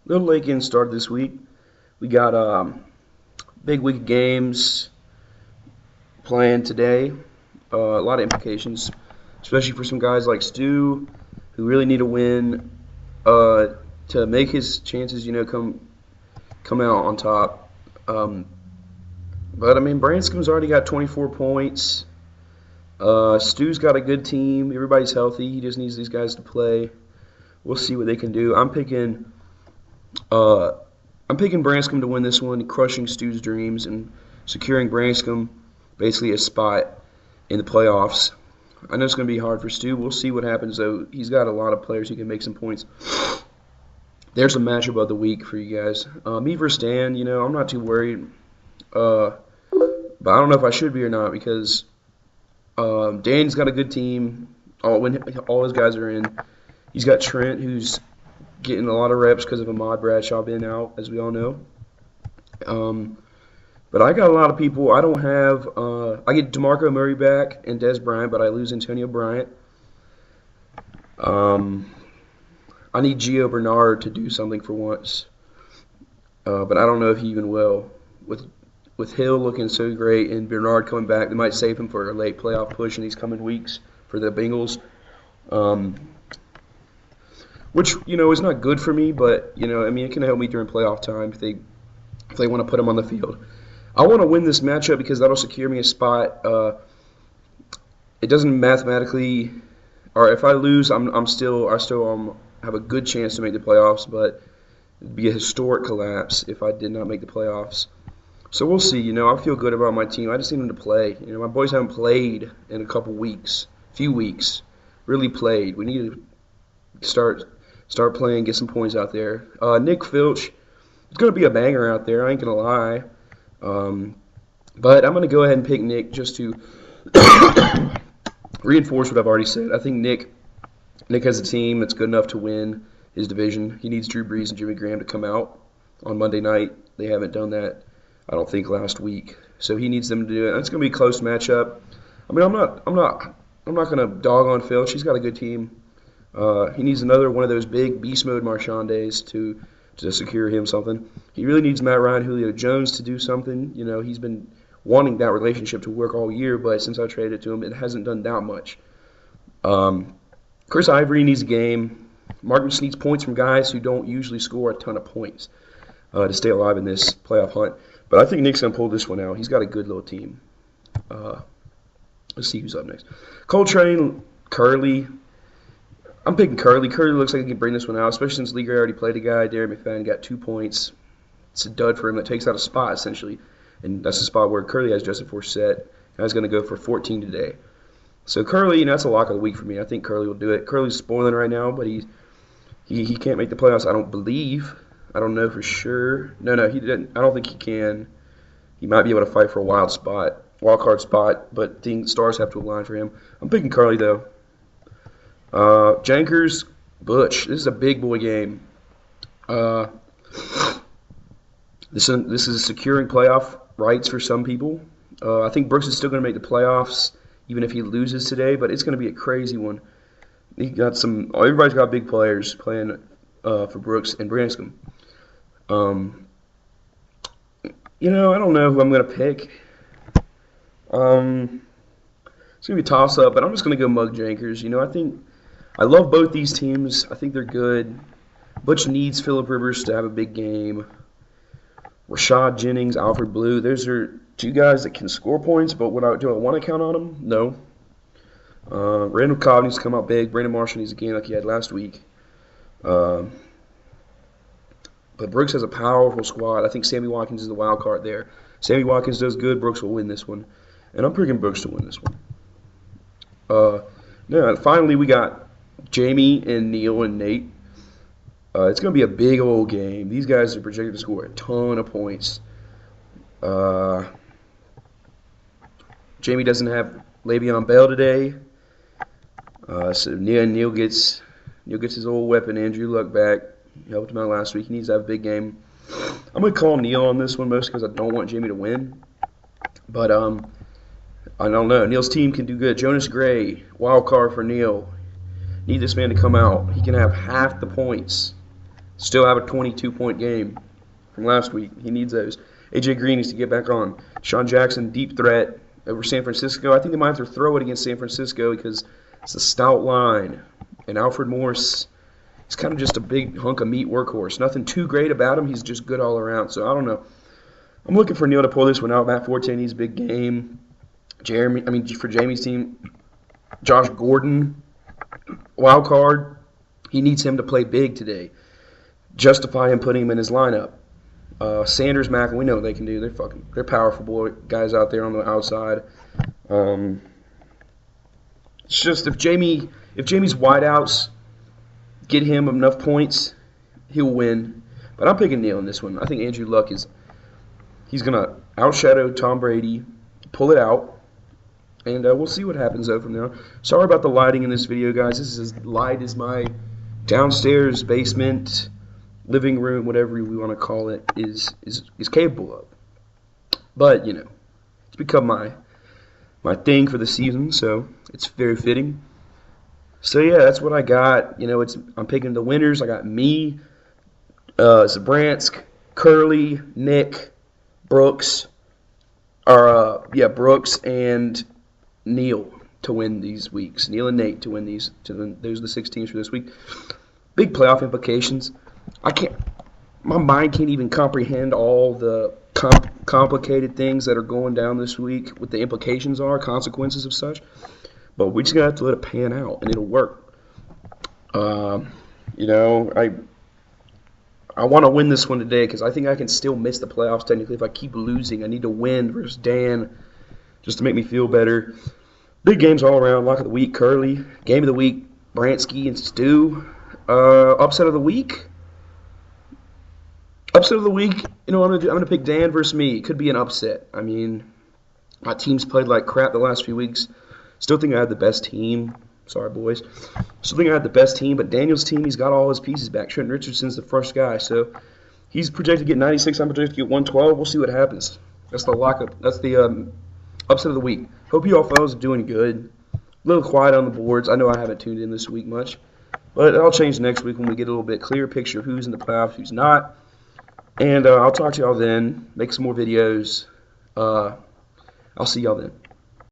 Little late getting started this week. We got big week of games planned today. A lot of implications, especially for some guys like Stu, who really need a win to make his chances, come out on top. But I mean, Branscom's already got 24 points. Stu's got a good team. Everybody's healthy. He just needs these guys to play. We'll see what they can do. I'm picking Branscombe to win this one, crushing Stu's dreams and securing Branscombe basically a spot in the playoffs. I know it's going to be hard for Stu. We'll see what happens, though. He's got a lot of players who can make some points. There's a matchup of the week for you guys. Me versus Dan, I'm not too worried. But I don't know if I should be or not because Dan's got a good team. All his guys are in. He's got Trent, who's getting a lot of reps because of Ahmad Bradshaw being out, as we all know. But I got a lot of people. I don't have I get DeMarco Murray back and Des Bryant, but I lose Antonio Bryant. I need Gio Bernard to do something for once. But I don't know if he even will. With Hill looking so great and Bernard coming back, they might save him for a late playoff push in these coming weeks for the Bengals. Which, is not good for me, but, it can help me during playoff time if they want to put him on the field. I want to win this matchup because that'll secure me a spot. It doesn't mathematically, or if I lose, I still have a good chance to make the playoffs, but it'd be a historic collapse if I did not make the playoffs. So we'll see. I feel good about my team. I just need them to play. My boys haven't played in a few weeks, really played. We need to start playing, get some points out there. Nick Filch, it's going to be a banger out there. I ain't going to lie. But I'm going to go ahead and pick Nick just to reinforce what I've already said. I think Nick has a team that's good enough to win his division. He needs Drew Brees and Jimmy Graham to come out on Monday night. They haven't done that, I don't think, last week. So he needs them to do it. It's going to be a close matchup. I mean, I'm not going to dog on Filch. He's got a good team. He needs another one of those big beast mode Marshawn days to secure him something. He really needs Matt Ryan, Julio Jones to do something. He's been wanting that relationship to work all year, but since I traded it to him, it hasn't done that much. Chris Ivory needs a game. Marcus needs points from guys who don't usually score a ton of points to stay alive in this playoff hunt. But I think Nick's going to pull this one out. He's got a good little team. Let's see who's up next. Coltrane, Curley. I'm picking Curley. Curley looks like he can bring this one out, especially since League already played a guy. Darren McFadden got 2 points. It's a dud for him. That takes out a spot, essentially. And that's the spot where Curley has Justin Forsett. I was going to go for 14 today. So Curley, that's a lock of the week for me. I think Curley will do it. Curley's spoiling right now, but he can't make the playoffs, I don't believe. I don't know for sure. No, he didn't. I don't think he can. He might be able to fight for a wild card spot, but stars have to align for him. I'm picking Curley, though. Jankers, Butch. This is a big boy game. This is securing playoff rights for some people. I think Brooks is still going to make the playoffs, even if he loses today, but it's going to be a crazy one. Everybody's got big players playing for Brooks and Branscombe. I don't know who I'm going to pick. It's going to be a toss-up, but I'm just going to go Mug Jankers. I love both these teams. I think they're good. Butch needs Phillip Rivers to have a big game. Rashad Jennings, Alfred Blue. Those are two guys that can score points, but do I want to count on them? No. Randall Cobb needs to come out big. Brandon Marshall needs a game like he had last week. But Brooks has a powerful squad. I think Sammy Watkins is the wild card there. Sammy Watkins does good. Brooks will win this one. And I'm picking Brooks to win this one. Finally, we got Jamie and Neil and Nate. It's going to be a big old game. These guys are projected to score a ton of points. Jamie doesn't have Le'Veon Bell today. So Neil gets his old weapon, Andrew Luck, back. He helped him out last week. He needs to have a big game. I'm going to call Neil on this one mostly because I don't want Jamie to win. But I don't know. Neil's team can do good. Jonas Gray, wild card for Neil. Need this man to come out. He can have half the points Still have a 22-point game from last week. He needs those. A.J. Green needs to get back on. Sean Jackson, deep threat over San Francisco. I think they might have to throw it against San Francisco because it's a stout line. And Alfred Morris, he's kind of just a big hunk of meat workhorse. Nothing too great about him. He's just good all around. So I don't know. I'm looking for Neal to pull this one out. Matt Forte needs a big game. For Jamie's team, Josh Gordon, wild card. He needs him to play big today. Justify him putting him in his lineup. Sanders, Mack, we know what they can do. They're powerful guys out there on the outside. It's just if Jamie's wideouts get him enough points, he'll win. But I'm picking Neal in this one. I think Andrew Luck he's gonna outshadow Tom Brady, pull it out, and we'll see what happens though from there. Sorry about the lighting in this video, guys. This is as light as my downstairs basement, living room, whatever we want to call it, is capable of. But it's become my thing for the season, so it's very fitting. So yeah, that's what I got. I'm picking the winners. I got me, Zabransk, Curly, Nick, Brooks, and Neal to win these weeks. Neal and Nate to win these. Those are the 6 teams for this week. Big playoff implications. My mind can't even comprehend all the complicated things that are going down this week, what the implications are, consequences of such. But we just gotta have to let it pan out, and it'll work. I want to win this one today because I think I can still miss the playoffs technically if I keep losing. I need to win versus Dan just to make me feel better. Big games all around. Lock of the week, Curly. Game of the week, Bransky and Stu. Upset of the week. Upset of the week, I'm gonna pick Dan versus me. It could be an upset. My team's played like crap the last few weeks. Still think I had the best team. Sorry, boys. Still think I had the best team, but Daniel's team, he's got all his pieces back. Trent Richardson's the first guy, so he's projected to get 96. I'm projected to get 112. We'll see what happens. That's the lockup. That's the upset of the week. Hope you all fellas are doing good. A little quiet on the boards. I know I haven't tuned in this week much, but I'll change next week when we get a little bit clearer picture of who's in the playoffs, who's not. And I'll talk to y'all then. Make some more videos. I'll see y'all then.